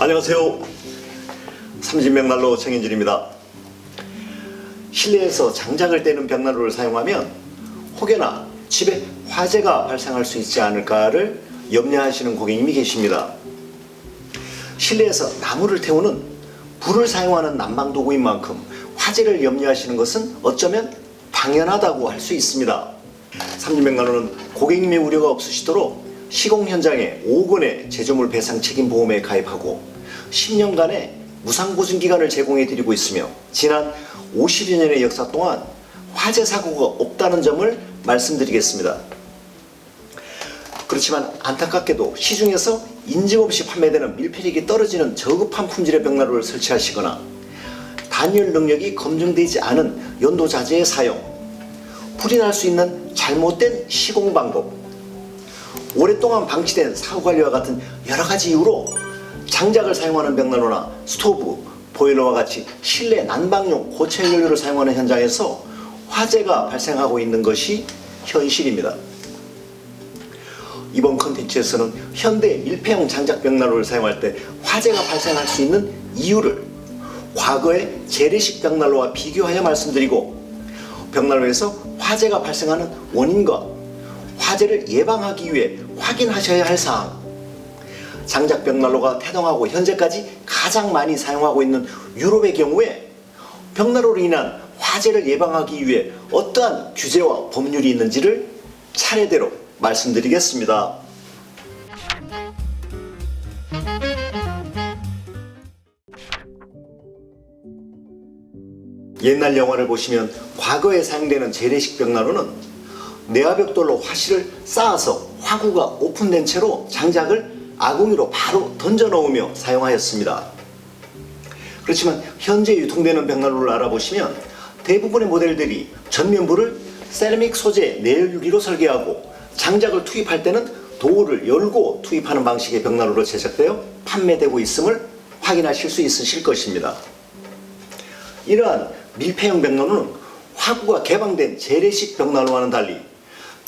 안녕하세요. 삼진벽난로 정인진입니다. 실내에서 장작을 떼는 벽난로를 사용하면 혹여나 집에 화재가 발생할 수 있지 않을까를 염려하시는 고객님이 계십니다. 실내에서 나무를 태우는 불을 사용하는 난방도구인 만큼 화재를 염려하시는 것은 어쩌면 당연하다고 할 수 있습니다. 삼진벽난로는 고객님의 우려가 없으시도록 시공 현장에 5억 원의 제조물 배상 책임 보험에 가입하고 10년간의 무상보증 기간을 제공해 드리고 있으며 지난 50여 년의 역사 동안 화재 사고가 없다는 점을 말씀드리겠습니다. 그렇지만 안타깝게도 시중에서 인증 없이 판매되는 밀폐력이 떨어지는 저급한 품질의 벽난로를 설치하시거나 단열 능력이 검증되지 않은 연도자재의 사용, 불이 날 수 있는 잘못된 시공 방법, 오랫동안 방치된 사후관리와 같은 여러가지 이유로 장작을 사용하는 벽난로나 스토브, 보일러와 같이 실내 난방용 고체 연료를 사용하는 현장에서 화재가 발생하고 있는 것이 현실입니다. 이번 컨텐츠에서는 현대 밀폐형 장작 벽난로를 사용할 때 화재가 발생할 수 있는 이유를 과거의 재래식 벽난로와 비교하여 말씀드리고, 벽난로에서 화재가 발생하는 원인과 화재를 예방하기 위해 확인하셔야 할 사항, 장작 벽난로가 태동하고 현재까지 가장 많이 사용하고 있는 유럽의 경우에 벽난로로 인한 화재를 예방하기 위해 어떠한 규제와 법률이 있는지를 차례대로 말씀드리겠습니다. 옛날 영화를 보시면 과거에 사용되는 재래식 벽난로는 내화벽돌로 화실을 쌓아서 화구가 오픈된 채로 장작을 아궁이로 바로 던져 넣으며 사용하였습니다. 그렇지만 현재 유통되는 벽난로를 알아보시면 대부분의 모델들이 전면부를 세라믹 소재 내열 유리로 설계하고 장작을 투입할 때는 도어를 열고 투입하는 방식의 벽난로로 제작되어 판매되고 있음을 확인하실 수 있으실 것입니다. 이러한 밀폐형 벽난로는 화구가 개방된 재래식 벽난로와는 달리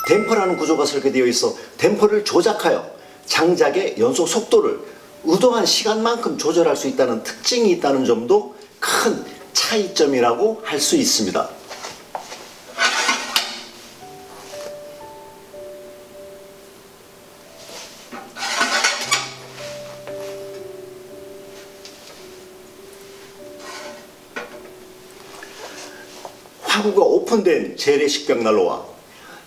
댐퍼라는 구조가 설계되어 있어 댐퍼를 조작하여 장작의 연소 속도를 의도한 시간만큼 조절할 수 있다는 특징이 있다는 점도 큰 차이점이라고 할 수 있습니다. 화구가 오픈된 재래식 벽난로와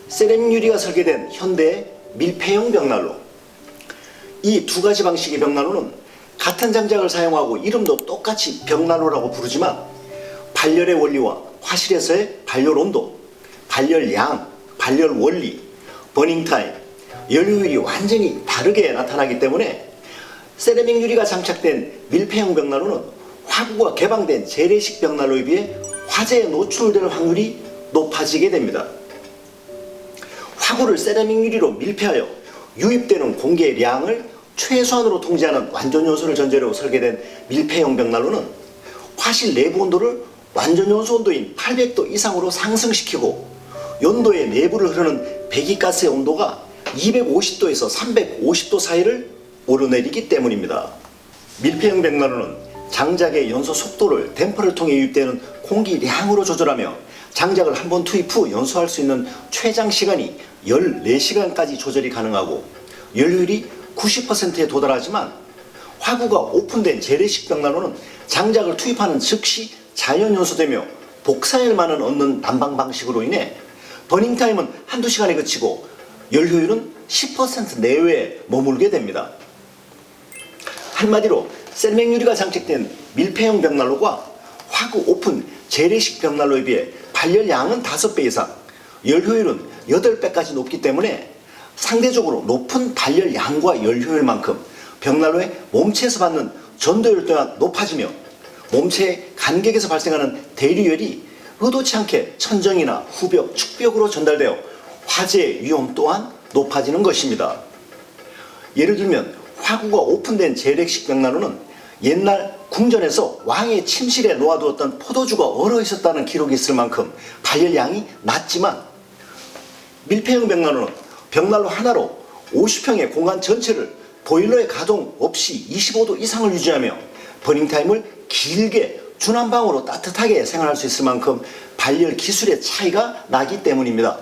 세라믹 유리가 설계된 현대의 밀폐형 벽난로, 이 두 가지 방식의 벽난로는 같은 장작을 사용하고 이름도 똑같이 벽난로라고 부르지만 발열의 원리와 화실에서의 발열 온도, 발열량, 발열 원리, 버닝타임, 연료율이 완전히 다르게 나타나기 때문에 세라믹 유리가 장착된 밀폐형 벽난로는 화구가 개방된 재래식 벽난로에 비해 화재에 노출될 확률이 높아지게 됩니다. 화구를 세라믹 유리로 밀폐하여 유입되는 공기의 량을 최소한으로 통제하는 완전 요소를 전제로 설계된 밀폐형 벽난로는 화실 내부 온도를 완전 요소 온도인 800도 이상으로 상승시키고 연도의 내부를 흐르는 배기가스의 온도가 250도에서 350도 사이를 오르내리기 때문입니다. 밀폐형 벽난로는 장작의 연소 속도를 댐퍼를 통해 유입되는 공기량으로 조절하며 장작을 한 번 투입 후 연소할 수 있는 최장 시간이 14시간까지 조절이 가능하고 연료율이 90%에 도달하지만 화구가 오픈된 재래식 벽난로는 장작을 투입하는 즉시 자연 연소되며 복사열만을 얻는 난방 방식으로 인해 버닝타임은 한두 시간에 그치고 연료율은 10% 내외에 머물게 됩니다. 한마디로 세라믹 유리가 장착된 밀폐형 벽난로가 화구 오픈 재래식 벽난로에 비해 발열량은 5배 이상, 열효율은 8배까지 높기 때문에 상대적으로 높은 발열량과 열효율만큼 벽난로의 몸체에서 받는 전도율 또한 높아지며 몸체의 간격에서 발생하는 대류열이 의도치 않게 천정이나 후벽, 축벽으로 전달되어 화재의 위험 또한 높아지는 것입니다. 예를 들면 화구가 오픈된 재래식 벽난로는 옛날 궁전에서 왕의 침실에 놓아두었던 포도주가 얼어 있었다는 기록이 있을 만큼 발열량이 낮지만 밀폐형 벽난로는 벽난로 하나로 50평의 공간 전체를 보일러의 가동 없이 25도 이상을 유지하며 버닝타임을 길게 중난방으로 따뜻하게 생활할 수 있을 만큼 발열 기술의 차이가 나기 때문입니다.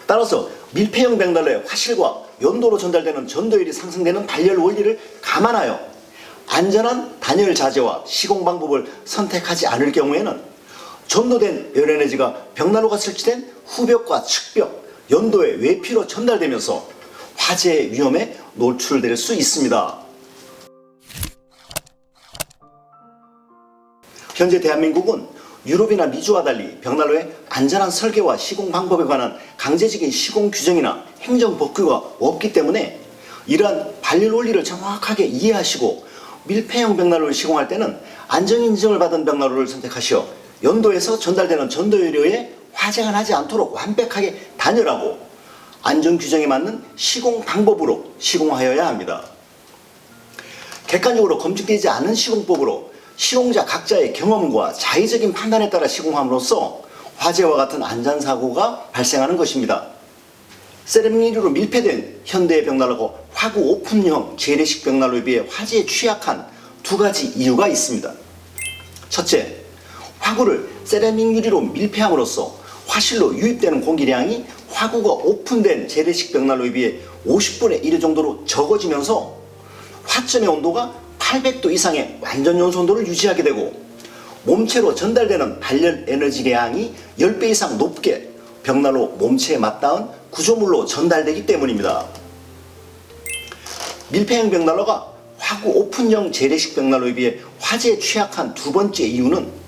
따라서 밀폐형 벽난로의 화실과 연도로 전달되는 전도율이 상승되는 발열 원리를 감안하여 안전한 단열 자재와 시공 방법을 선택하지 않을 경우에는 전도된 열에너지가 벽난로가 설치된 후벽과 측벽, 연도의 외피로 전달되면서 화재의 위험에 노출될 수 있습니다. 현재 대한민국은 유럽이나 미주와 달리 벽난로의 안전한 설계와 시공 방법에 관한 강제적인 시공 규정이나 행정 법규가 없기 때문에 이러한 발열 원리를 정확하게 이해하시고 밀폐형 벽난로를 시공할 때는 안전인증을 받은 벽난로를 선택하시어 연도에서 전달되는 전도연료에 화재가 나지 않도록 완벽하게 단열하고 안전 규정에 맞는 시공 방법으로 시공하여야 합니다. 객관적으로 검증되지 않은 시공법으로 시공자 각자의 경험과 자의적인 판단에 따라 시공함으로써 화재와 같은 안전사고가 발생하는 것입니다. 세라믹 유리로 밀폐된 현대의 벽난로가 화구 오픈형 재래식 벽난로에 비해 화재에 취약한 두 가지 이유가 있습니다. 첫째, 화구를 세라믹 유리로 밀폐함으로써 화실로 유입되는 공기량이 화구가 오픈된 재래식 벽난로에 비해 50분의 1 정도로 적어지면서 화점의 온도가 800도 이상의 완전 연소 온도를 유지하게 되고 몸체로 전달되는 발열 에너지량이 10배 이상 높게 벽난로 몸체에 맞닿은 구조물로 전달되기 때문입니다. 밀폐형 벽난로가 화구 오픈형 재래식 벽난로에 비해 화재에 취약한 두 번째 이유는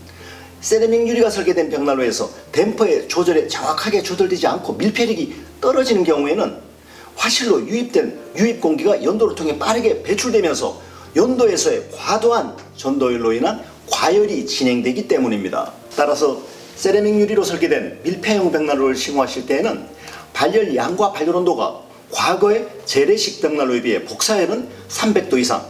세라믹 유리가 설계된 벽난로에서 댐퍼의 조절에 정확하게 조절되지 않고 밀폐력이 떨어지는 경우에는 화실로 유입된 유입 공기가 연도를 통해 빠르게 배출되면서 연도에서의 과도한 전도율로 인한 과열이 진행되기 때문입니다. 따라서 세라믹 유리로 설계된 밀폐형 벽난로를 시공하실 때에는 발열 양과 발열 온도가 과거의 재래식 벽난로에 비해 복사열은 300도 이상,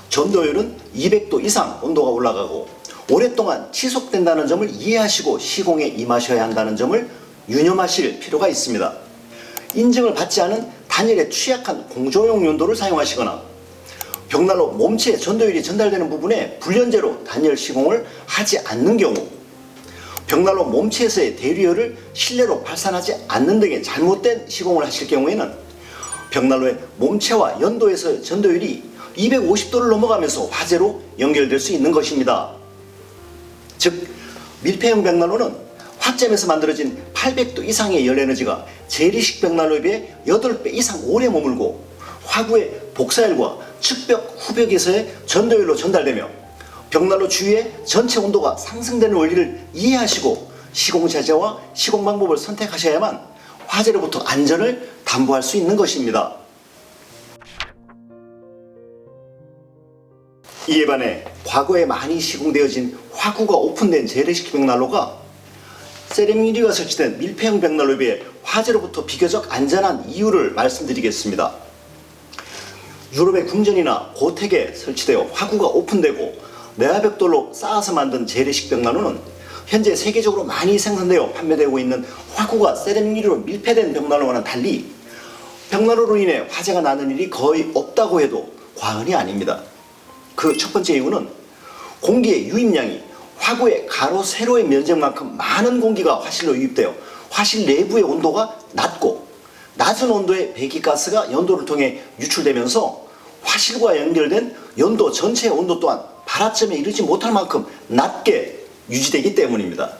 전도율은 200도 이상 온도가 올라가고 오랫동안 지속된다는 점을 이해하시고 시공에 임하셔야 한다는 점을 유념하실 필요가 있습니다. 인증을 받지 않은 단열에 취약한 공조용 연도를 사용하시거나 벽난로 몸체에 전도율이 전달되는 부분에 불연제로 단열 시공을 하지 않는 경우, 벽난로 몸체에서의 대류열을 실내로 발산하지 않는 등의 잘못된 시공을 하실 경우에는 벽난로의 몸체와 연도에서의 전도율이 250도를 넘어가면서 화재로 연결될 수 있는 것입니다. 즉, 밀폐형 벽난로는 화점에서 만들어진 800도 이상의 열 에너지가 재래식 벽난로에 비해 8배 이상 오래 머물고 화구의 복사열과 측벽, 후벽에서의 전도율로 전달되며 벽난로 주위의 전체 온도가 상승되는 원리를 이해하시고 시공 자재와 시공 방법을 선택하셔야만 화재로부터 안전을 담보할 수 있는 것입니다. 이에 반해 과거에 많이 시공되어진 화구가 오픈된 재래식 벽난로가 세라믹 유리가 설치된 밀폐형 벽난로에 비해 화재로부터 비교적 안전한 이유를 말씀드리겠습니다. 유럽의 궁전이나 고택에 설치되어 화구가 오픈되고 내화벽돌로 쌓아서 만든 재래식 벽난로는 현재 세계적으로 많이 생산되어 판매되고 있는 화구가 세라믹 유리로 밀폐된 벽난로와는 달리 벽난로로 인해 화재가 나는 일이 거의 없다고 해도 과언이 아닙니다. 그 첫 번째 이유는 공기의 유입량이 화구의 가로 세로의 면적만큼 많은 공기가 화실로 유입되어 화실 내부의 온도가 낮고 낮은 온도의 배기가스가 연도를 통해 유출되면서 화실과 연결된 연도 전체의 온도 또한 발화점에 이르지 못할 만큼 낮게 유지되기 때문입니다.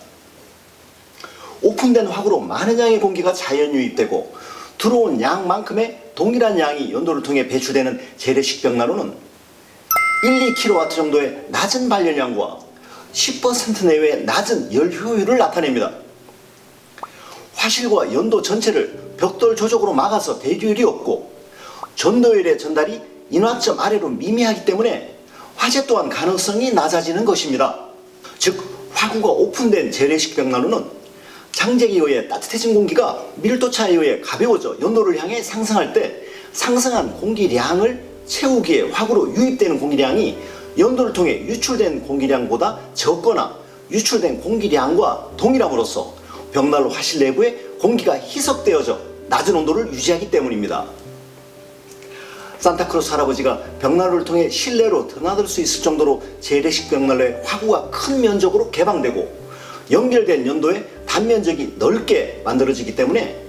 오픈된 화구로 많은 양의 공기가 자연 유입되고 들어온 양만큼의 동일한 양이 연도를 통해 배출되는 재래식 벽난로는 1-2kW 정도의 낮은 발열량과 10% 내외의 낮은 열 효율을 나타냅니다. 화실과 연도 전체를 벽돌 조적으로 막아서 대류열이 없고 전도열의 전달이 인화점 아래로 미미하기 때문에 화재 또한 가능성이 낮아지는 것입니다. 즉, 화구가 오픈된 재래식 벽난로는 장작에 의해 따뜻해진 공기가 밀도차에 의해 가벼워져 연도를 향해 상승할 때 상승한 공기량을 채우기에 화구로 유입되는 공기량이 연도를 통해 유출된 공기량보다 적거나 유출된 공기량과 동일함으로써 벽난로 화실 내부에 공기가 희석되어져 낮은 온도를 유지하기 때문입니다. 산타크로스 할아버지가 벽난로를 통해 실내로 드나들 수 있을 정도로 재래식 벽난로의 화구가 큰 면적으로 개방되고 연결된 연도의 단면적이 넓게 만들어지기 때문에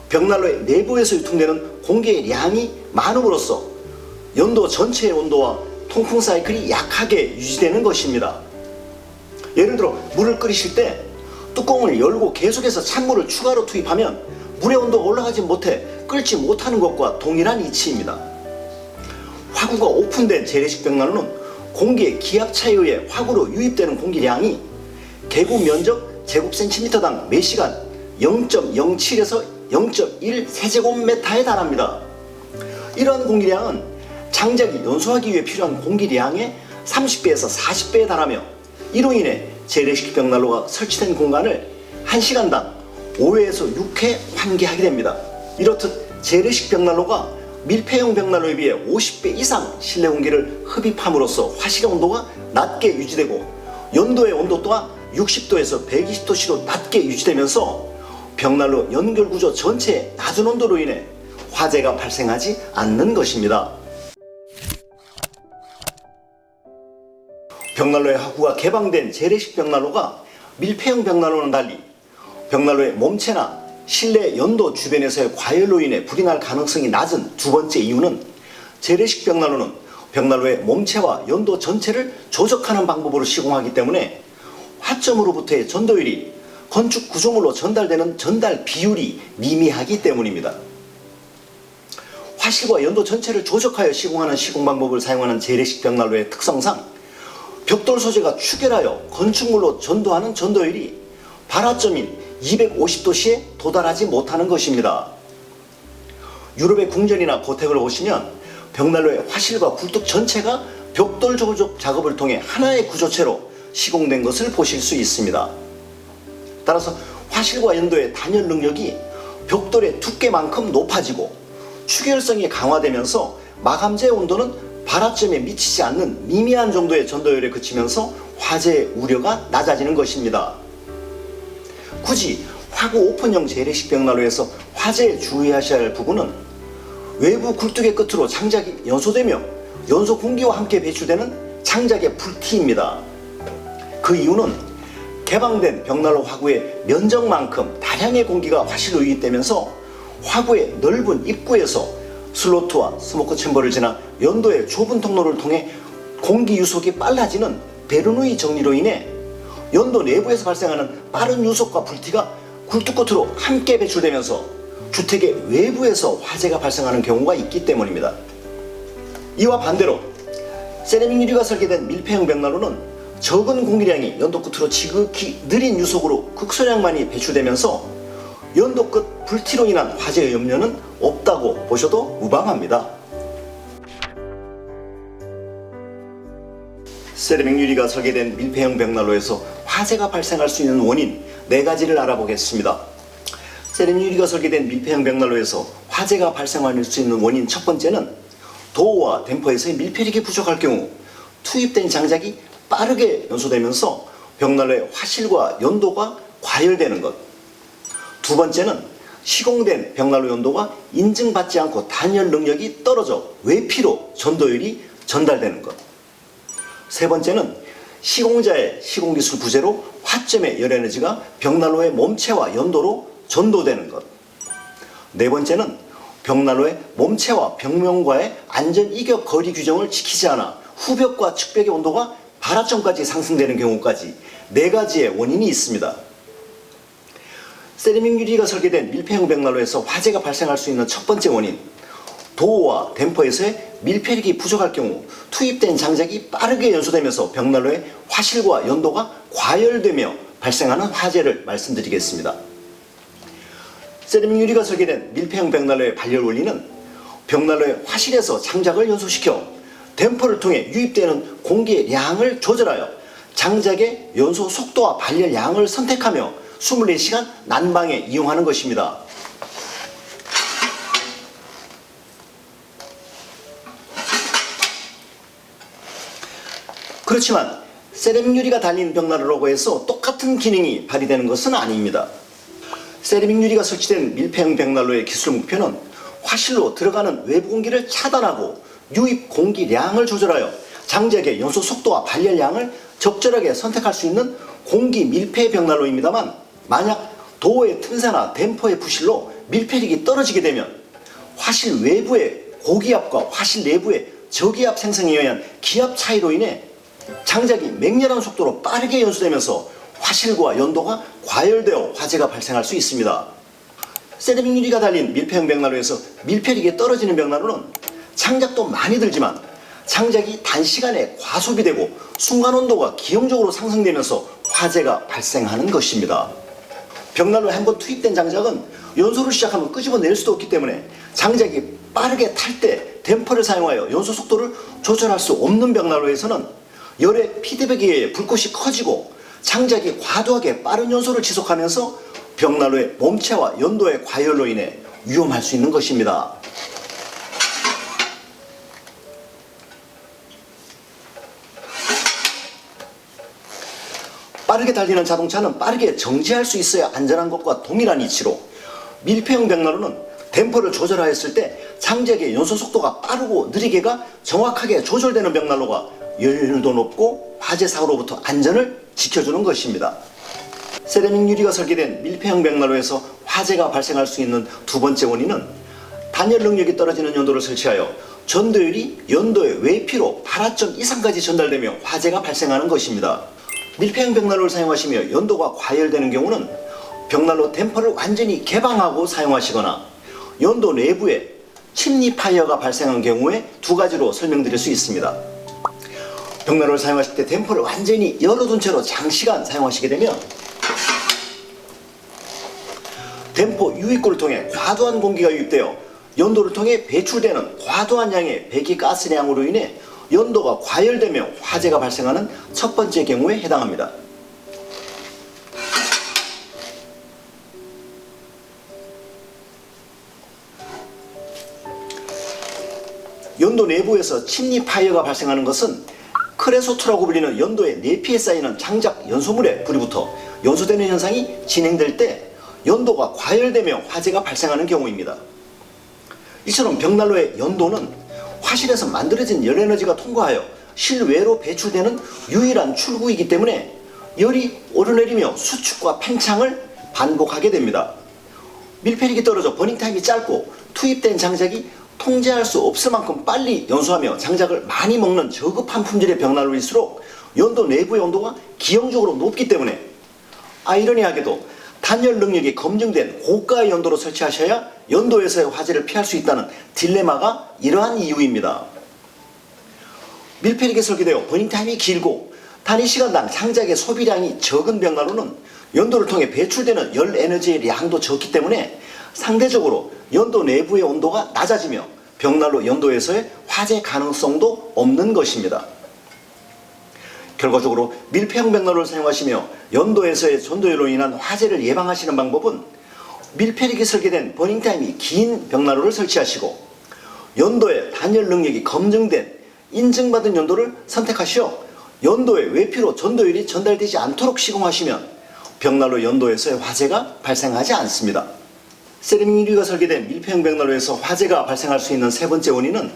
벽난로의 내부에서 유통되는 공기의 양이 많음으로써 연도 전체의 온도와 통풍 사이클이 약하게 유지되는 것입니다. 예를 들어 물을 끓이실 때 뚜껑을 열고 계속해서 찬물을 추가로 투입하면 물의 온도가 올라가지 못해 끓지 못하는 것과 동일한 이치입니다. 화구가 오픈된 재래식 벽난로는 공기의 기압 차이에 의해 화구로 유입되는 공기량이 개구 면적 제곱센티미터당 매시간 0.07에서 0.1 세제곱미터에 달합니다. 이러한 공기량은 장작이 연소하기 위해 필요한 공기량의 30배에서 40배에 달하며 이로 인해 재래식 벽난로가 설치된 공간을 1시간당 5회에서 6회 환기하게 됩니다. 이렇듯 재래식 벽난로가 밀폐형 벽난로에 비해 50배 이상 실내 공기를 흡입함으로써 화실의 온도가 낮게 유지되고 연도의 온도 또한 60도에서 120도씨로 낮게 유지되면서 벽난로 연결 구조 전체의 낮은 온도로 인해 화재가 발생하지 않는 것입니다. 벽난로의 화구가 개방된 재래식 벽난로가 밀폐형 벽난로와는 달리 벽난로의 몸체나 실내 연도 주변에서의 과열로 인해 불이 날 가능성이 낮은 두 번째 이유는 재래식 벽난로는 벽난로의 몸체와 연도 전체를 조작하는 방법으로 시공하기 때문에 화점으로부터의 전도율이 건축 구조물로 전달되는 전달 비율이 미미하기 때문입니다. 화실과 연도 전체를 조작하여 시공하는 시공 방법을 사용하는 재래식 벽난로의 특성상 벽돌 소재가 추결하여 건축물로 전도하는 전도율이 발화점인 250도씨에 도달하지 못하는 것입니다. 유럽의 궁전이나 고택을 보시면 벽난로의 화실과 굴뚝 전체가 벽돌 조작 작업을 통해 하나의 구조체로 시공된 것을 보실 수 있습니다. 따라서 화실과 연도의 단열 능력이 벽돌의 두께만큼 높아지고 추결성이 강화되면서 마감재의 온도는 발화점에 미치지 않는 미미한 정도의 전도율에 그치면서 화재의 우려가 낮아지는 것입니다. 굳이 화구 오픈형 재래식 벽난로에서 화재에 주의하셔야 할 부분은 외부 굴뚝의 끝으로 장작이 연소되며 연소 공기와 함께 배출되는 장작의 불티입니다. 그 이유는 개방된 벽난로 화구의 면적만큼 다량의 공기가 화실로 유입되면서 화구의 넓은 입구에서 슬로트와 스모크 챔버를 지나 연도의 좁은 통로를 통해 공기 유속이 빨라지는 베르누이 정리로 인해 연도 내부에서 발생하는 빠른 유속과 불티가 굴뚝 끝으로 함께 배출되면서 주택의 외부에서 화재가 발생하는 경우가 있기 때문입니다. 이와 반대로 세라믹 유리가 설계된 밀폐형 벽난로는 적은 공기량이 연도 끝으로 지극히 느린 유속으로 극소량만이 배출되면서 연도 끝 불티로 인한 화재의 염려는 없다고 보셔도 무방합니다. 세라믹 유리가 설계된 밀폐형 벽난로에서 화재가 발생할 수 있는 원인 4가지를 알아보겠습니다. 세라믹 유리가 설계된 밀폐형 벽난로에서 화재가 발생할 수 있는 원인 첫 번째는 도어와 댐퍼에서의 밀폐력이 부족할 경우 투입된 장작이 빠르게 연소되면서 벽난로의 화실과 연도가 과열되는 것. 두 번째는 시공된 벽난로 연도가 인증받지 않고 단열 능력이 떨어져 외피로 전도율이 전달되는 것. 세 번째는 시공자의 시공기술 부재로 화점의 열에너지가 벽난로의 몸체와 연도로 전도되는 것. 네 번째는 벽난로의 몸체와 벽면과의 안전 이격 거리 규정을 지키지 않아 후벽과 측벽의 온도가 발화점까지 상승되는 경우까지 4가지의 원인이 있습니다. 세라믹 유리가 설계된 밀폐형 벽난로에서 화재가 발생할 수 있는 첫 번째 원인, 도어와 댐퍼에서의 밀폐력이 부족할 경우 투입된 장작이 빠르게 연소되면서 벽난로의 화실과 연도가 과열되며 발생하는 화재를 말씀드리겠습니다. 세라믹 유리가 설계된 밀폐형 벽난로의 발열 원리는 벽난로의 화실에서 장작을 연소시켜 댐퍼를 통해 유입되는 공기의 양을 조절하여 장작의 연소 속도와 발열 양을 선택하며 24시간 난방에 이용하는 것입니다. 그렇지만 세라믹 유리가 달린 벽난로라고 해서 똑같은 기능이 발휘되는 것은 아닙니다. 세라믹 유리가 설치된 밀폐형 벽난로의 기술 목표는 화실로 들어가는 외부 공기를 차단하고 유입 공기량을 조절하여 장작의 연소 속도와 발열량을 적절하게 선택할 수 있는 공기 밀폐 벽난로입니다만, 만약 도어의 틈새나 댐퍼의 부실로 밀폐력이 떨어지게 되면 화실 외부의 고기압과 화실 내부의 저기압 생성에 의한 기압 차이로 인해 장작이 맹렬한 속도로 빠르게 연소되면서 화실과 연도가 과열되어 화재가 발생할 수 있습니다. 세라믹 유리가 달린 밀폐형 벽난로에서 밀폐력이 떨어지는 벽난로는 장작도 많이 들지만 장작이 단시간에 과소비되고 순간 온도가 기형적으로 상승되면서 화재가 발생하는 것입니다. 벽난로에 한번 투입된 장작은 연소를 시작하면 끄집어낼 수도 없기 때문에 장작이 빠르게 탈 때 댐퍼를 사용하여 연소 속도를 조절할 수 없는 벽난로에서는 열의 피드백에 의해 불꽃이 커지고 장작이 과도하게 빠른 연소를 지속하면서 벽난로의 몸체와 연도의 과열로 인해 위험할 수 있는 것입니다. 빠르게 달리는 자동차는 빠르게 정지할 수 있어야 안전한 것과 동일한 이치로 밀폐형 벽난로는 댐퍼를 조절하였을 때 장작의 연소 속도가 빠르고 느리게가 정확하게 조절되는 벽난로가 연료도 높고 화재 사고로부터 안전을 지켜주는 것입니다. 세라믹 유리가 설계된 밀폐형 벽난로에서 화재가 발생할 수 있는 두 번째 원인은 단열 능력이 떨어지는 연도를 설치하여 전도율이 연도의 외피로 8화 이상까지 전달되며 화재가 발생하는 것입니다. 밀폐형 벽난로를 사용하시며 연도가 과열되는 경우는 벽난로 댐퍼를 완전히 개방하고 사용하시거나 연도 내부에 침리 파이어가 발생한 경우에 두 가지로 설명드릴 수 있습니다. 벽난로를 사용하실 때 댐퍼를 완전히 열어둔 채로 장시간 사용하시게 되면 댐퍼 유입구를 통해 과도한 공기가 유입되어 연도를 통해 배출되는 과도한 양의 배기가스량으로 인해 연도가 과열되며 화재가 발생하는 첫 번째 경우에 해당합니다. 연도 내부에서 침리 파이어가 발생하는 것은 크레소트라고 불리는 연도의 내피에 쌓이는 장작 연소물에 불이 붙어 연소되는 현상이 진행될 때 연도가 과열되며 화재가 발생하는 경우입니다. 이처럼 벽난로의 연도는 화실에서 만들어진 열에너지가 통과하여 실외로 배출되는 유일한 출구이기 때문에 열이 오르내리며 수축과 팽창을 반복하게 됩니다. 밀폐력이 떨어져 버닝타임이 짧고 투입된 장작이 통제할 수 없을 만큼 빨리 연소하며 장작을 많이 먹는 저급한 품질의 벽난로일수록 연도 내부의 온도가 기형적으로 높기 때문에 아이러니하게도 단열 능력이 검증된 고가의 연도로 설치하셔야 연도에서의 화재를 피할 수 있다는 딜레마가 이러한 이유입니다. 밀폐력이 설계되어 버닝타임이 길고 단위시간당 장작의 소비량이 적은 벽난로는 연도를 통해 배출되는 열 에너지의 양도 적기 때문에 상대적으로 연도 내부의 온도가 낮아지며 벽난로 연도에서의 화재 가능성도 없는 것입니다. 결과적으로 밀폐형 벽난로를 사용하시며 연도에서의 전도율로 인한 화재를 예방하시는 방법은 밀폐력이 설계된 버닝타임이 긴 벽난로를 설치하시고 연도의 단열 능력이 검증된 인증받은 연도를 선택하시어 연도의 외피로 전도율이 전달되지 않도록 시공하시면 벽난로 연도에서의 화재가 발생하지 않습니다. 세라믹 유리가 설계된 밀폐형 벽난로에서 화재가 발생할 수 있는 세 번째 원인은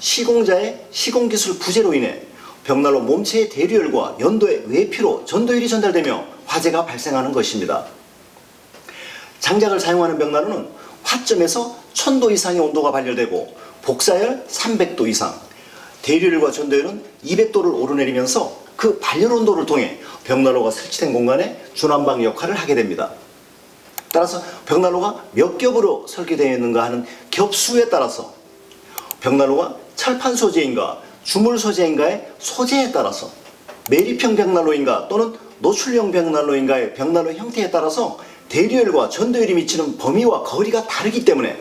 시공자의 시공기술 부재로 인해 벽난로 몸체의 대류열과 연도의 외피로 전도율이 전달되며 화재가 발생하는 것입니다. 장작을 사용하는 벽난로는 화점에서 1000도 이상의 온도가 발열되고 복사열 300도 이상, 대류열과 전도열은 200도를 오르내리면서 그 발열 온도를 통해 벽난로가 설치된 공간에 중난방 역할을 하게 됩니다. 따라서 벽난로가 몇 겹으로 설계되어 있는가 하는 겹수에 따라서 벽난로가 철판 소재인가 주물 소재인가의 소재에 따라서 매립형 벽난로인가 또는 노출형 벽난로인가의 벽난로 형태에 따라서 대류열과 전도열이 미치는 범위와 거리가 다르기 때문에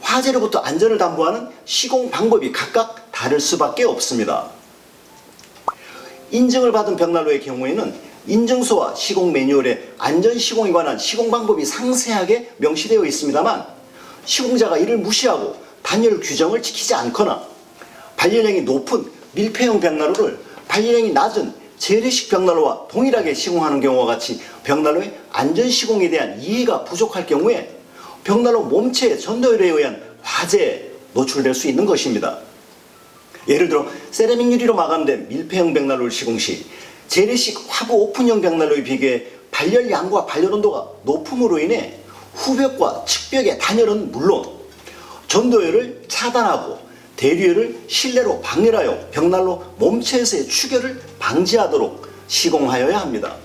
화재로부터 안전을 담보하는 시공 방법이 각각 다를 수밖에 없습니다. 인증을 받은 벽난로의 경우에는 인증서와 시공 매뉴얼에 안전 시공에 관한 시공 방법이 상세하게 명시되어 있습니다만 시공자가 이를 무시하고 단열 규정을 지키지 않거나 발열량이 높은 밀폐형 벽난로를 발열량이 낮은 재래식 벽난로와 동일하게 시공하는 경우와 같이 벽난로의 안전 시공에 대한 이해가 부족할 경우에 벽난로 몸체의 전도율에 의한 화재에 노출될 수 있는 것입니다. 예를 들어 세라믹 유리로 마감된 밀폐형 벽난로를 시공 시 재래식 화구 오픈형 벽난로에 비교해 발열량과 발열온도가 높음으로 인해 후벽과 측벽의 단열은 물론 전도열을 차단하고 대류열을 실내로 방열하여 벽난로 몸체에서의 축열을 방지하도록 시공하여야 합니다.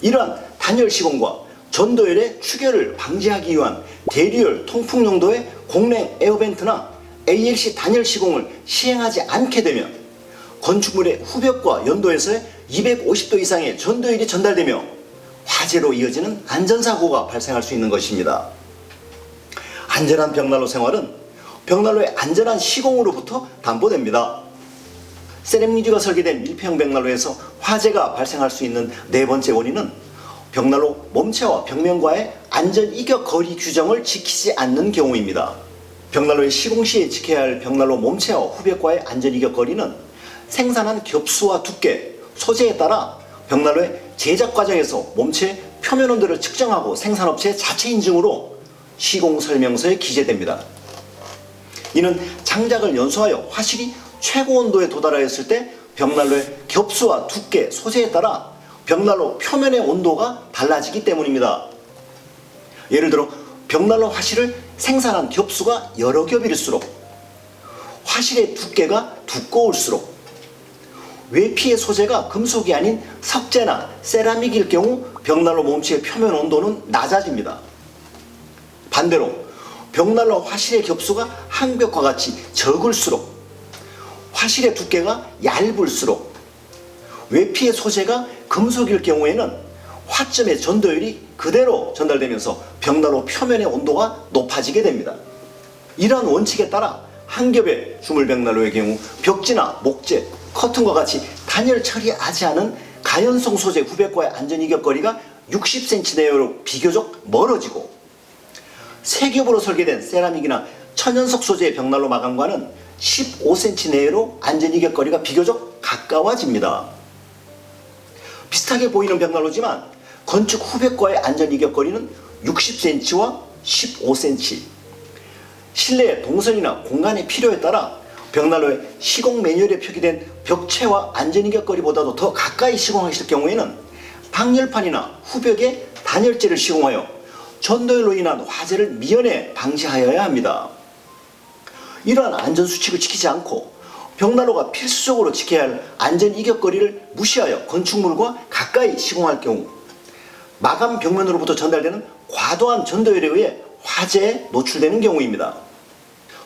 이러한 단열 시공과 전도열의 축열을 방지하기 위한 대류열 통풍 용도의 공랭 에어벤트나 ALC 단열 시공을 시행하지 않게 되면 건축물의 후벽과 연도에서의 250도 이상의 전도열이 전달되며 화재로 이어지는 안전사고가 발생할 수 있는 것입니다. 안전한 벽난로 생활은 벽난로의 안전한 시공으로부터 담보됩니다. 세라믹 유리가 설계된 밀폐형 벽난로에서 화재가 발생할 수 있는 네 번째 원인은 벽난로 몸체와 벽면과의 안전 이격 거리 규정을 지키지 않는 경우입니다. 벽난로의 시공 시에 지켜야 할 벽난로 몸체와 후벽과의 안전 이격 거리는 생산한 겹수와 두께, 소재에 따라 벽난로의 제작 과정에서 몸체 표면 온도를 측정하고 생산업체 자체 인증으로 시공 설명서에 기재됩니다. 이는 장작을 연소하여 화실이 최고 온도에 도달하였을 때 벽난로의 겹수와 두께, 소재에 따라 벽난로 표면의 온도가 달라지기 때문입니다. 예를 들어 벽난로 화실을 생산한 겹수가 여러 겹일수록 화실의 두께가 두꺼울수록 외피의 소재가 금속이 아닌 석재나 세라믹일 경우 벽난로 몸체의 표면 온도는 낮아집니다. 반대로 벽난로 화실의 겹수가 항벽과 같이 적을수록 화실의 두께가 얇을수록 외피의 소재가 금속일 경우에는 화점의 전도율이 그대로 전달되면서 벽난로 표면의 온도가 높아지게 됩니다. 이러한 원칙에 따라 한 겹의 주물벽난로의 경우 벽지나 목재, 커튼과 같이 단열 처리하지 않은 가연성 소재 후벽과의 안전 이격거리가 60cm 내외로 비교적 멀어지고 세 겹으로 설계된 세라믹이나 천연석 소재의 벽난로 마감과는 15cm 내외로 안전 이격거리가 비교적 가까워집니다. 비슷하게 보이는 벽난로지만 건축 후벽과의 안전 이격거리는 60cm와 15cm. 실내의 동선이나 공간의 필요에 따라 벽난로의 시공 매뉴얼에 표기된 벽체와 안전 이격거리보다도 더 가까이 시공하실 경우에는 방열판이나 후벽에 단열재를 시공하여 전도열로 인한 화재를 미연에 방지하여야 합니다. 이러한 안전수칙을 지키지 않고 벽난로가 필수적으로 지켜야 할 안전 이격거리를 무시하여 건축물과 가까이 시공할 경우 마감 벽면으로부터 전달되는 과도한 전도열에 의해 화재에 노출되는 경우입니다.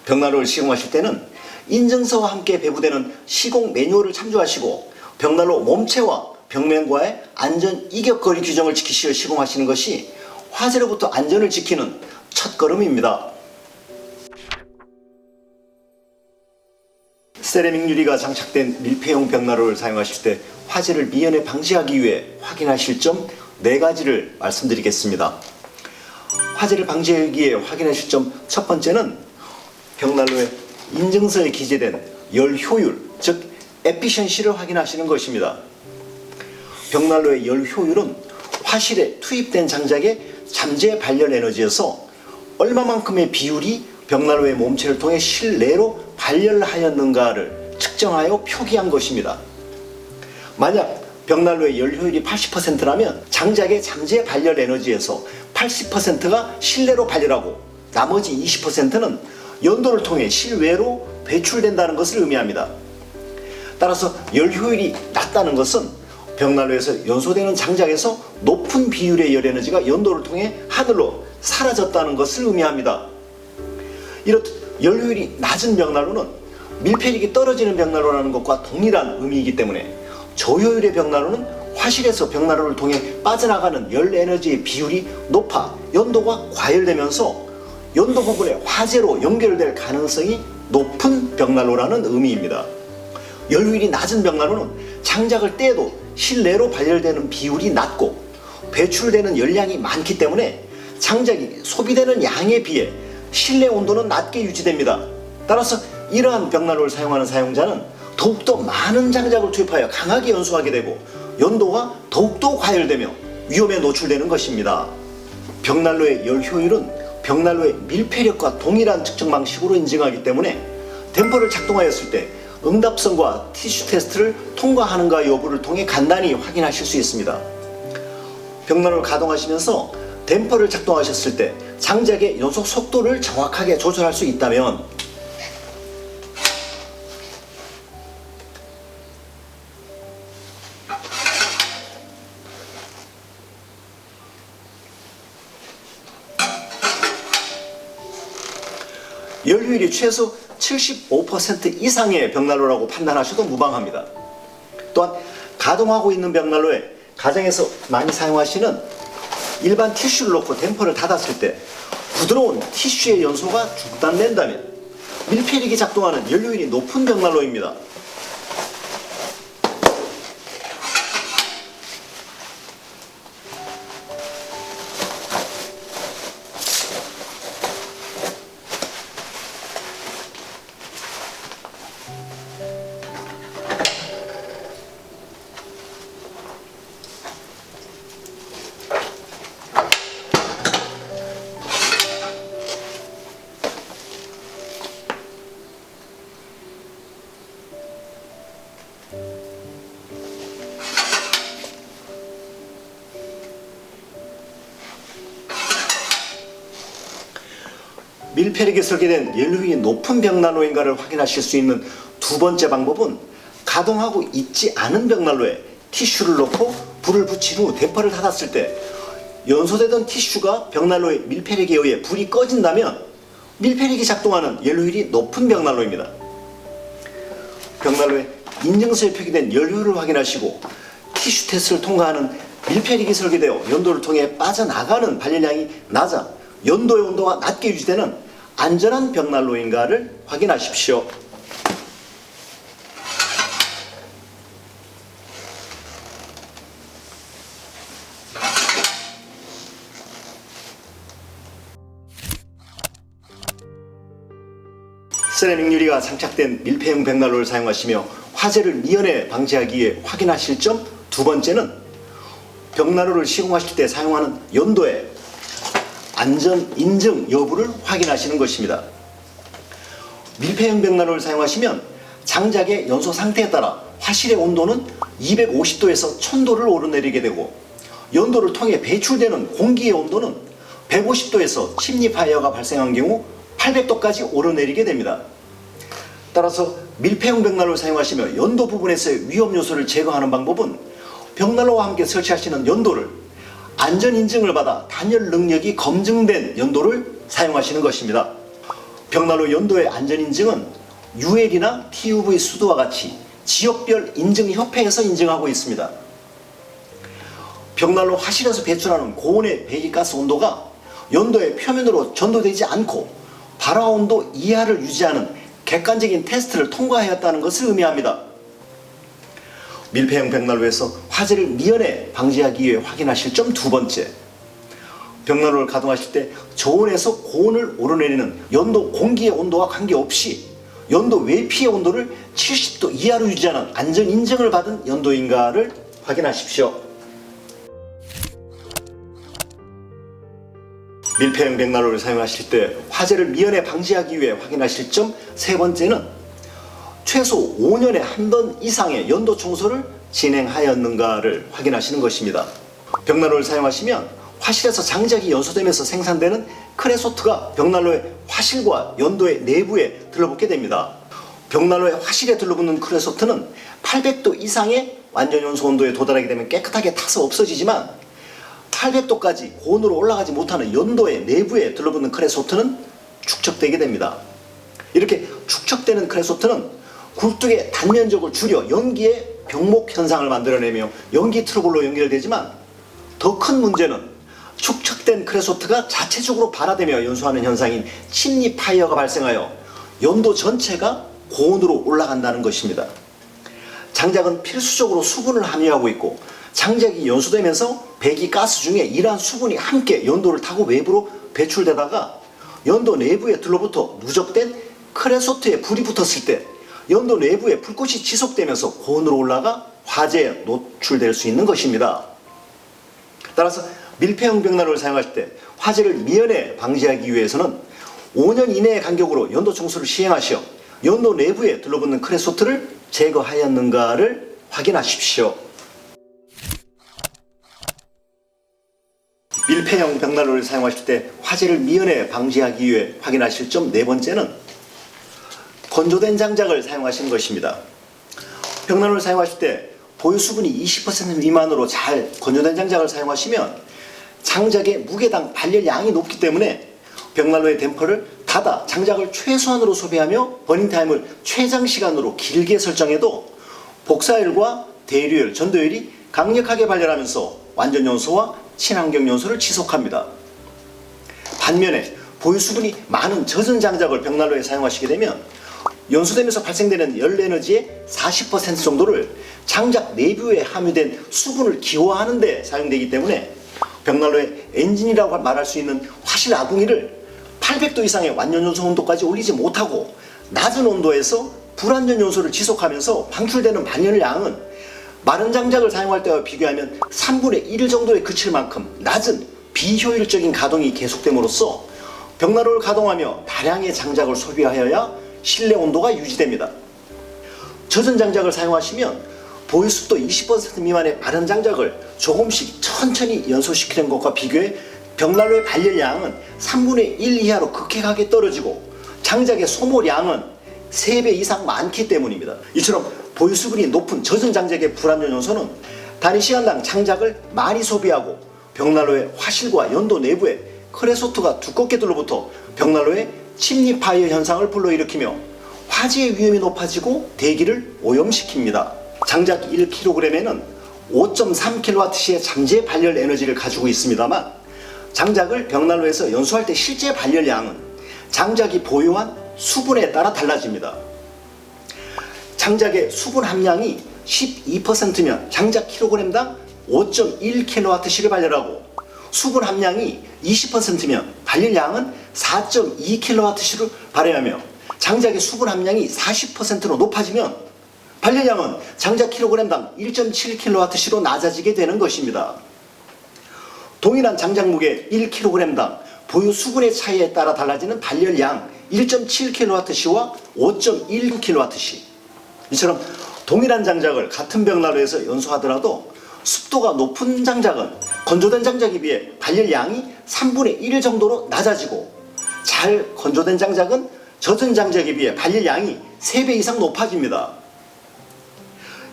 벽난로를 시공하실 때는 인증서와 함께 배부되는 시공 매뉴얼을 참조하시고 벽난로 몸체와 벽면과의 안전 이격거리 규정을 지키시어 시공하시는 것이 화재로부터 안전을 지키는 첫걸음입니다. 세라믹 유리가 장착된 밀폐형 벽난로를 사용하실 때 화재를 미연에 방지하기 위해 확인하실 점 4가지를 말씀드리겠습니다. 화재를 방지하기 위해 확인하실 점 첫 번째는 벽난로의 인증서에 기재된 열 효율, 즉 에피션시를 확인하시는 것입니다. 벽난로의 열 효율은 화실에 투입된 장작의 잠재 발열 에너지에서 얼마만큼의 비율이 벽난로의 몸체를 통해 실내로 발열하였는가를 측정하여 표기한 것입니다. 만약 벽난로의 열 효율이 80%라면 장작의 잠재 발열 에너지에서 80%가 실내로 발열하고 나머지 20%는 연도를 통해 실외로 배출된다는 것을 의미합니다. 따라서 열 효율이 낮다는 것은 벽난로에서 연소되는 장작에서 높은 비율의 열 에너지가 연도를 통해 하늘로 사라졌다는 것을 의미합니다. 이렇듯 열 효율이 낮은 벽난로는 밀폐력이 떨어지는 벽난로라는 것과 동일한 의미이기 때문에 저효율의 벽난로는 화실에서 벽난로를 통해 빠져나가는 열 에너지의 비율이 높아 연도가 과열되면서 연도 부분의 화재로 연결될 가능성이 높은 벽난로라는 의미입니다. 열효율이 낮은 벽난로는 장작을 떼도 실내로 발열되는 비율이 낮고 배출되는 열량이 많기 때문에 장작이 소비되는 양에 비해 실내 온도는 낮게 유지됩니다. 따라서 이러한 벽난로를 사용하는 사용자는 더욱더 많은 장작을 투입하여 강하게 연소하게 되고 연도가 더욱더 과열되며 위험에 노출되는 것입니다. 벽난로의 열 효율은 벽난로의 밀폐력과 동일한 측정 방식으로 인증하기 때문에 댐퍼를 작동하였을 때 응답성과 티슈 테스트를 통과하는가 여부를 통해 간단히 확인하실 수 있습니다. 벽난로를 가동하시면서 댐퍼를 작동하셨을 때 장작의 연소 속도를 정확하게 조절할 수 있다면 연료율이 최소 75% 이상의 벽난로라고 판단하셔도 무방합니다. 또한 가동하고 있는 벽난로에 가정에서 많이 사용하시는 일반 티슈를 놓고 댐퍼를 닫았을 때 부드러운 티슈의 연소가 중단된다면 밀폐력이 작동하는 연료율이 높은 벽난로입니다. 밀폐력이 설계된 연료율이 높은 벽난로인가를 확인하실 수 있는 두 번째 방법은 가동하고 있지 않은 벽난로에 티슈를 넣고 불을 붙인 후 댐퍼를 닫았을 때 연소되던 티슈가 벽난로의 밀폐력에 의해 불이 꺼진다면 밀폐력이 작동하는 연료율이 높은 벽난로입니다. 벽난로에 인증서에 표기된 연료율을 확인하시고 티슈 테스트를 통과하는 밀폐력이 설계되어 연도를 통해 빠져나가는 발열량이 낮아 연도의 온도가 낮게 유지되는 안전한 벽난로인가를 확인하십시오. 세라믹 유리가 장착된 밀폐형 벽난로를 사용하시며 화재를 미연에 방지하기 위해 확인하실 점 두 번째는 벽난로를 시공하실 때 사용하는 연도의 안전 인증 여부를 확인하시는 것입니다. 밀폐형 벽난로를 사용하시면 장작의 연소 상태에 따라 화실의 온도는 250도에서 1000도를 오르내리게 되고 연도를 통해 배출되는 공기의 온도는 150도에서 침리 파이어가 발생한 경우 800도까지 오르내리게 됩니다. 따라서 밀폐형 벽난로를 사용하시며 연도 부분에서의 위험 요소를 제거하는 방법은 벽난로와 함께 설치하시는 연도를 안전 인증을 받아 단열 능력이 검증된 연도를 사용하시는 것입니다. 벽난로 연도의 안전 인증은 UL이나 TUV 수도와 같이 지역별 인증협회에서 인증하고 있습니다. 벽난로 화실에서 배출하는 고온의 배기가스 온도가 연도의 표면으로 전도되지 않고 발화 온도 이하를 유지하는 객관적인 테스트를 통과하였다는 것을 의미합니다. 밀폐형 벽난로에서 화재를 미연에 방지하기 위해 확인하실 점 두 번째, 벽난로를 가동하실 때 저온에서 고온을 오르내리는 연도 공기의 온도와 관계없이 연도 외피의 온도를 70도 이하로 유지하는 안전 인증을 받은 연도인가를 확인하십시오. 밀폐형 벽난로를 사용하실 때 화재를 미연에 방지하기 위해 확인하실 점 세 번째는 최소 5년에 한 번 이상의 연도 청소를 진행하였는가를 확인하시는 것입니다. 벽난로를 사용하시면 화실에서 장작이 연소되면서 생산되는 크레소트가 벽난로의 화실과 연도의 내부에 들러붙게 됩니다. 벽난로의 화실에 들러붙는 크레소트는 800도 이상의 완전 연소 온도에 도달하게 되면 깨끗하게 타서 없어지지만 800도까지 고온으로 올라가지 못하는 연도의 내부에 들러붙는 크레소트는 축적되게 됩니다. 이렇게 축적되는 크레소트는 굴뚝의 단면적을 줄여 연기의 병목 현상을 만들어내며 연기 트러블로 연결되지만 더 큰 문제는 축적된 크레소트가 자체적으로 발화되며 연소하는 현상인 침리 파이어가 발생하여 연도 전체가 고온으로 올라간다는 것입니다. 장작은 필수적으로 수분을 함유하고 있고 장작이 연소되면서 배기 가스 중에 이러한 수분이 함께 연도를 타고 외부로 배출되다가 연도 내부에 들러붙어 누적된 크레소트에 불이 붙었을 때 연도 내부에 불꽃이 지속되면서 고온으로 올라가 화재에 노출될 수 있는 것입니다. 따라서 밀폐형 벽난로를 사용하실 때 화재를 미연에 방지하기 위해서는 5년 이내의 간격으로 연도 청소를 시행하시어 연도 내부에 들러붙는 크레소트를 제거하였는가를 확인하십시오. 밀폐형 벽난로를 사용하실 때 화재를 미연에 방지하기 위해 확인하실 점 네 번째는 건조된 장작을 사용하시는 것입니다. 벽난로를 사용하실 때 보유 수분이 20% 미만으로 잘 건조된 장작을 사용하시면 장작의 무게당 발열량이 높기 때문에 벽난로의 댐퍼를 닫아 장작을 최소한으로 소비하며 버닝타임을 최장 시간으로 길게 설정해도 복사열과 대류열, 전도열이 강력하게 발열하면서 완전연소와 친환경 연소를 지속합니다. 반면에 보유 수분이 많은 젖은 장작을 벽난로에 사용하시게 되면 연소되면서 발생되는 열 에너지의 40% 정도를 장작 내부에 함유된 수분을 기호하는 데 사용되기 때문에 벽난로의 엔진이라고 말할 수 있는 화실 아궁이를 800도 이상의 완전연소 온도까지 올리지 못하고 낮은 온도에서 불완전 연소를 지속하면서 방출되는 발열량은 마른 장작을 사용할 때와 비교하면 3분의 1 정도에 그칠 만큼 낮은 비효율적인 가동이 계속됨으로써 벽난로를 가동하며 다량의 장작을 소비하여야 실내 온도가 유지됩니다. 젖은 장작을 사용하시면 보유습도 20% 미만의 마른 장작을 조금씩 천천히 연소시키는 것과 비교해 벽난로의 발열량은 3분의 1 이하로 급격하게 떨어지고 장작의 소모량은 3배 이상 많기 때문입니다. 이처럼 보유수분이 높은 젖은 장작의 불완전 연소는 단위 시간당 장작을 많이 소비하고 벽난로의 화실과 연도 내부에 크레소트가 두껍게 둘러붙어 벽난로의 침입 파이어 현상을 불러일으키며 화재의 위험이 높아지고 대기를 오염시킵니다. 장작 1kg에는 5.3kWh의 잠재 발열 에너지를 가지고 있습니다만 장작을 벽난로에서 연소할 때 실제 발열량은 장작이 보유한 수분에 따라 달라집니다. 장작의 수분 함량이 12%면 장작 kg당 5.1kWh를 발열하고 수분 함량이 20%면 발열량은 4.2kWh를 발휘하며 장작의 수분 함량이 40%로 높아지면 발열량은 장작 kg당 1.7kWh로 낮아지게 되는 것입니다. 동일한 장작 무게 1kg당 보유 수분의 차이에 따라 달라지는 발열량 1.7kWh와 5.1kWh. 이처럼 동일한 장작을 같은 벽난로에서 연소하더라도 습도가 높은 장작은 건조된 장작에 비해 발열량이 3분의 1 정도로 낮아지고 잘 건조된 장작은 젖은 장작에 비해 발열량이 3배 이상 높아집니다.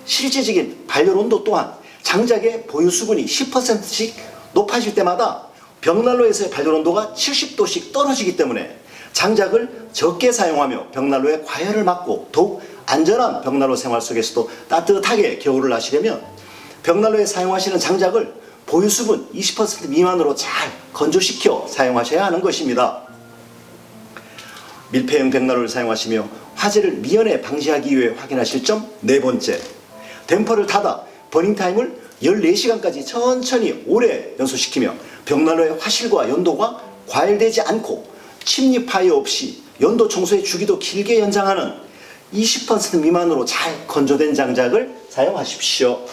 실제적인 발열 온도 또한 장작의 보유 수분이 10%씩 높아질 때마다 벽난로에서의 발열 온도가 70도씩 떨어지기 때문에 장작을 적게 사용하며 벽난로의 과열을 막고 더욱 안전한 벽난로 생활 속에서도 따뜻하게 겨울을 나시려면 벽난로에 사용하시는 장작을 보유수분 20% 미만으로 잘 건조시켜 사용하셔야 하는 것입니다. 밀폐형 벽난로를 사용하시며 화재를 미연에 방지하기 위해 확인하실 점 네 번째, 댐퍼를 닫아 버닝타임을 14시간까지 천천히 오래 연소시키며 벽난로의 화실과 연도가 과열되지 않고 침입 파이어 없이 연도 청소의 주기도 길게 연장하는 20% 미만으로 잘 건조된 장작을 사용하십시오.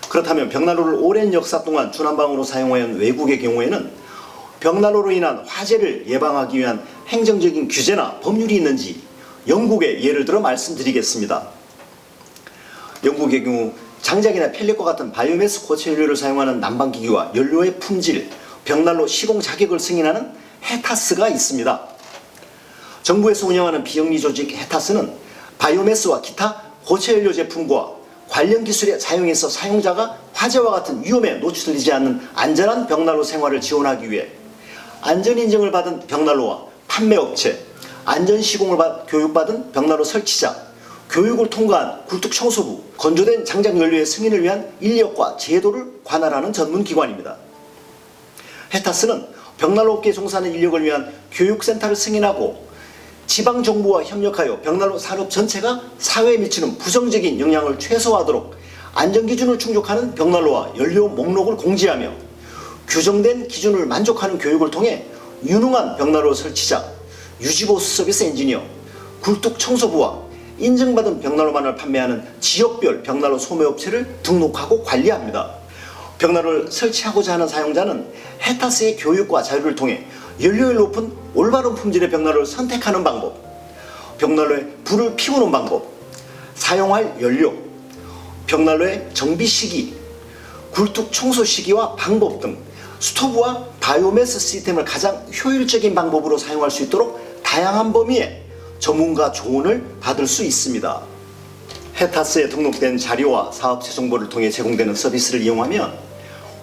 그렇다면 벽난로를 오랜 역사 동안 주난방으로 사용해온 외국의 경우에는 벽난로로 인한 화재를 예방하기 위한 행정적인 규제나 법률이 있는지 영국의 예를 들어 말씀드리겠습니다. 영국의 경우 장작이나 펠렛과 같은 바이오매스 고체 연료를 사용하는 난방기기와 연료의 품질, 벽난로 시공 자격을 승인하는 해타스가 있습니다. 정부에서 운영하는 비영리 조직 해타스는 바이오매스와 기타 고체 연료 제품과 관련 기술의 사용에서 사용자가 화재와 같은 위험에 노출되지 않는 안전한 벽난로 생활을 지원하기 위해 안전인증을 받은 벽난로와 판매업체, 안전시공을 교육받은 벽난로 설치자, 교육을 통과한 굴뚝청소부, 건조된 장작 연료의 승인을 위한 인력과 제도를 관할하는 전문기관입니다. 해타스는 벽난로 업계에 종사하는 인력을 위한 교육센터를 승인하고 지방정부와 협력하여 벽난로 산업 전체가 사회에 미치는 부정적인 영향을 최소화하도록 안전기준을 충족하는 벽난로와 연료 목록을 공지하며 규정된 기준을 만족하는 교육을 통해 유능한 벽난로 설치자, 유지보수 서비스 엔지니어, 굴뚝청소부와 인증받은 벽난로만을 판매하는 지역별 벽난로 소매업체를 등록하고 관리합니다. 벽난로를 설치하고자 하는 사용자는 해타스의 교육과 자료를 통해 연료율 높은 올바른 품질의 벽난로를 선택하는 방법, 벽난로에 불을 피우는 방법, 사용할 연료, 벽난로의 정비 시기, 굴뚝 청소 시기와 방법 등 스토브와 바이오매스 시스템을 가장 효율적인 방법으로 사용할 수 있도록 다양한 범위의 전문가 조언을 받을 수 있습니다. 해타스에 등록된 자료와 사업체 정보를 통해 제공되는 서비스를 이용하면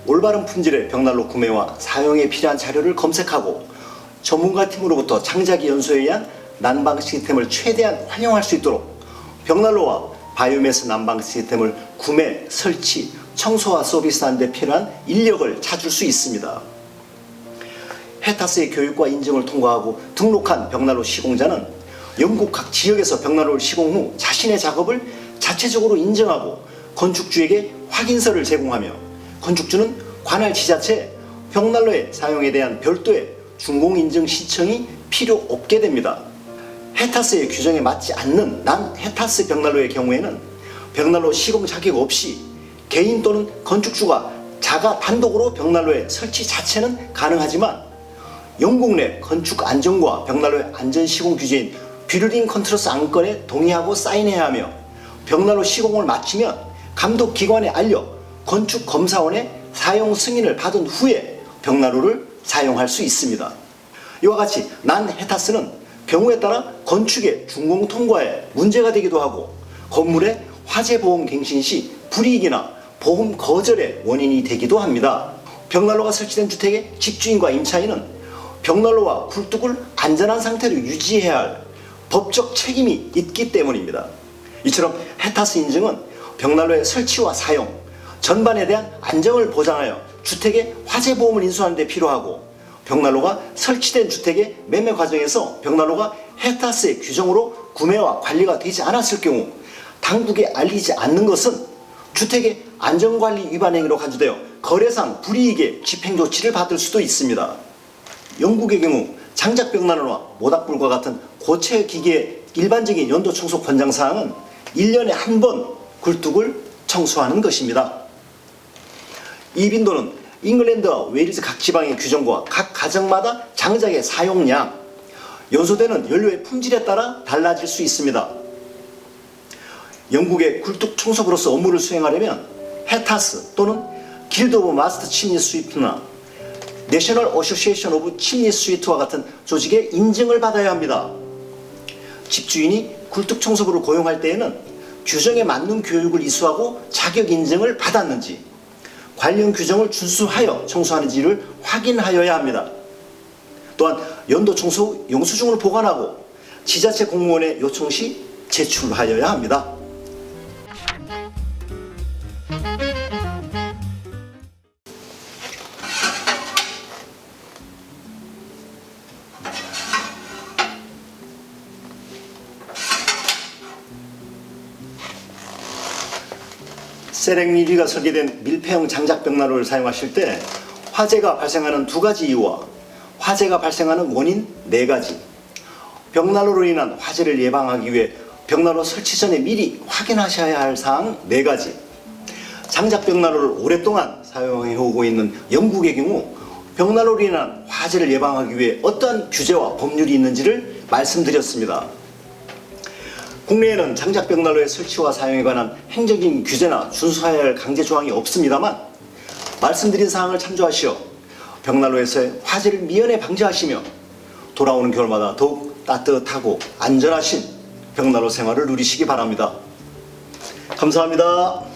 올바른 품질의 벽난로 구매와 사용에 필요한 자료를 검색하고 전문가 팀으로부터 장자기 연수에 의한 난방 시스템을 최대한 활용할 수 있도록 벽난로와 바이오매스 난방 시스템을 구매, 설치, 청소와 서비스하는 데 필요한 인력을 찾을 수 있습니다. 해타스의 교육과 인증을 통과하고 등록한 벽난로 시공자는 영국 각 지역에서 벽난로를 시공 후 자신의 작업을 자체적으로 인증하고 건축주에게 확인서를 제공하며 건축주는 관할 지자체에 벽난로의 사용에 대한 별도의 준공인증 신청이 필요 없게 됩니다. 해타스의 규정에 맞지 않는 난 해타스 벽난로의 경우에는 벽난로 시공 자격 없이 개인 또는 건축주가 자가 단독으로 벽난로의 설치 자체는 가능하지만 영국 내 건축 안전과 벽난로의 안전 시공 규제인 빌딩 컨트롤스 안건에 동의하고 사인해야 하며 벽난로 시공을 마치면 감독기관에 알려 건축검사원의 사용 승인을 받은 후에 벽난로를 사용할 수 있습니다. 이와 같이 난 해타스는 경우에 따라 건축의 준공 통과에 문제가 되기도 하고 건물의 화재 보험 갱신 시 불이익이나 보험 거절의 원인이 되기도 합니다. 벽난로가 설치된 주택의 집주인과 임차인은 벽난로와 굴뚝을 안전한 상태로 유지해야 할 법적 책임이 있기 때문입니다. 이처럼 해타스 인증은 벽난로의 설치와 사용, 전반에 대한 안정을 보장하여 주택의 화재 보험을 인수하는 데 필요하고 벽난로가 설치된 주택의 매매 과정에서 벽난로가 해타스의 규정으로 구매와 관리가 되지 않았을 경우 당국에 알리지 않는 것은 주택의 안전관리 위반 행위로 간주되어 거래상 불이익의 집행조치를 받을 수도 있습니다. 영국의 경우 장작 벽난로와 모닥불과 같은 고체 기계의 일반적인 연도 청소 권장사항은 1년에 한 번 굴뚝을 청소하는 것입니다. 이 빈도는 잉글랜드와 웨일즈 각 지방의 규정과 각 가정마다 장작의 사용량, 연소되는 연료의 품질에 따라 달라질 수 있습니다. 영국의 굴뚝 청소부로서 업무를 수행하려면 해타스 또는 길드 오브 마스터 침니 스위프나 내셔널 어소시에이션 오브 침니 스위트와 같은 조직의 인증을 받아야 합니다. 집주인이 굴뚝 청소부를 고용할 때에는 규정에 맞는 교육을 이수하고 자격 인증을 받았는지 관련 규정을 준수하여 청소하는지를 확인하여야 합니다. 또한 연도 청소 영수증을 보관하고 지자체 공무원의 요청 시 제출하여야 합니다. 세렝리리가 설계된 밀폐형 장작 벽난로를 사용하실 때 화재가 발생하는 두 가지 이유와 화재가 발생하는 원인 네 가지, 벽난로로 인한 화재를 예방하기 위해 벽난로 설치 전에 미리 확인하셔야 할 사항 네 가지, 장작 벽난로를 오랫동안 사용해 오고 있는 영국의 경우 벽난로로 인한 화재를 예방하기 위해 어떠한 규제와 법률이 있는지를 말씀드렸습니다. 국내에는 장작 벽난로의 설치와 사용에 관한 행정적인 규제나 준수해야 할 강제 조항이 없습니다만 말씀드린 사항을 참조하시어 벽난로에서의 화재를 미연에 방지하시며 돌아오는 겨울마다 더욱 따뜻하고 안전하신 벽난로 생활을 누리시기 바랍니다. 감사합니다.